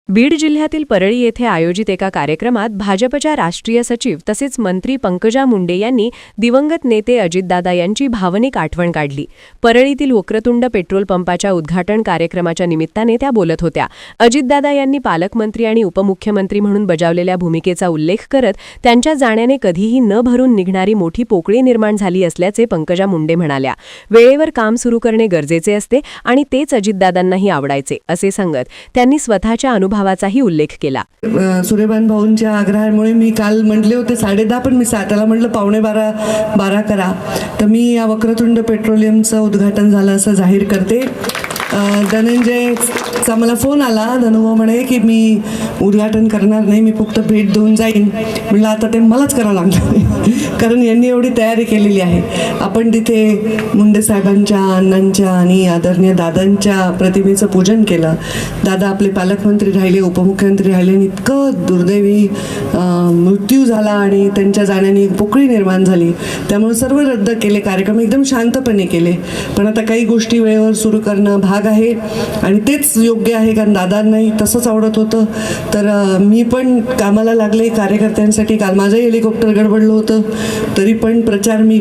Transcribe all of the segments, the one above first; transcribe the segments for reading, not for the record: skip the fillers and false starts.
बीड जिल्ह्यातील परळी येथे आयोजित एका कार्यक्रमात भाजपच्या राष्ट्रीय सचिव तसेच मंत्री पंकजा मुंडे यांनी दिवंगत नेते अजितदादा यांची भावनिक आठवण काढली. परळीतील वक्रतुंड पेट्रोल पंपाच्या उद्घाटन कार्यक्रमाच्या निमित्ताने त्या बोलत होत्या. अजितदादा यांनी पालकमंत्री आणि उपमुख्यमंत्री म्हणून बजावलेल्या भूमिकेचा उल्लेख करत त्यांच्या जाण्याने कधीही न भरून निघणारी मोठी पोकळी निर्माण झाली असल्याचे पंकजा मुंडे म्हणाल्या. वेळेवर काम सुरू करणे गरजेचे असते आणि तेच अजितदादांनाही आवडायचे असे सांगत त्यांनी स्वतःच्या भावाचाही उल्लेख केला. सूर्यभान भाऊंच्या आग्रहामुळे मी काल म्हटले होते 10:30, पण मी 7:00 म्हटलं 11:45 करा. तर मी या वक्रतुंड पेट्रोलियमचं उद्घाटन झालं असं जाहीर करते. धनंजयचा मला फोन आला. धनुभाऊ म्हणे की मी उद्घाटन करणार नाही, मी फक्त भेट देऊन जाईन. म्हटलं आता ते मलाच करावं लागणार कारण यांनी एवढी तयारी केलेली आहे. आपण तिथे मुंडे साहेबांच्या, अण्णांच्या आणि आदरणीय दादांच्या प्रतिमेचं पूजन केलं. दादा आपले पालकमंत्री राहिले, उपमुख्यमंत्री राहिले आणि इतकं दुर्दैवी मृत्यू झाला आणि त्यांच्या जाण्याने पोकळी निर्माण झाली. त्यामुळे सर्व रद्द केले, कार्यक्रम एकदम शांतपणे केले. पण आता काही गोष्टी वेळेवर सुरू करणं भाग आहे आणि तेच योग्य आहे, कारण दादांनाही तसंच आवडत होतं. तर मी पण कामाला लागले कार्यकर्त्यांसाठी. काल माझं हेलिकॉप्टर गडबडलं होतं तरी पण प्रचार मी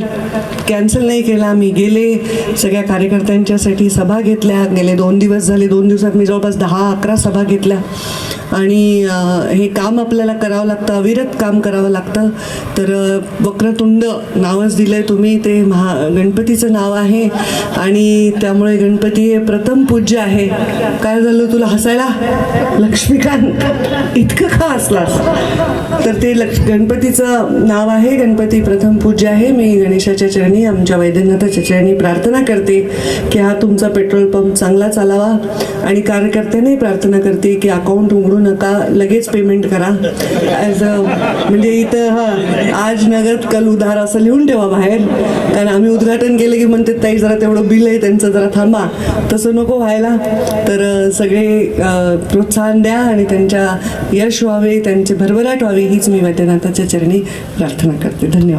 कॅन्सल नाही केला. मी गेले, सगळ्या कार्यकर्त्यांच्यासाठी सभा घेतल्या. गेले 2 दिवस झाले, 2 दिवसात मी जवळपास 10-11 सभा घेतल्या. आणि हे काम आपल्याला करावं लागतं, अविरत काम करावं लागतं. तर वक्रतुंड नावच दिलं आहे तुम्ही, ते गणपतीचं नाव आहे आणि त्यामुळे गणपती हे प्रथम पूज्य आहे. काय झालं तुला हसायला लक्ष्मीकांत, इतकं का हसलास? तर ते गणपतीचं नाव आहे, गणपती प्रथम पूज्य आहे. मी गणेशाच्या चरणी, आमच्या वैद्यनाथाच्या चरणी प्रार्थना करते की हा तुमचा पेट्रोल पंप चांगला चालावा. आणि कार्यकर्त्यांनाही प्रार्थना करते की अकाउंट उघडू नका, लगेच पेमेंट करा. म्हणजे इथं आज नगद कल उधार असं लिहून ठेवा बाहेर, कारण आम्ही उद्घाटन केलं की म्हणते ताई जरा तेवढं बिल आहे त्यांचं जरा थांबा. तसं नको व्हायला. तर सगळे प्रोत्साहन द्या आणि त्यांच्या यश व्हावे, त्यांचे भरभराट व्हावी हीच मी वैद्यनाथाच्या चरणी प्रार्थना करते. धन्यवाद.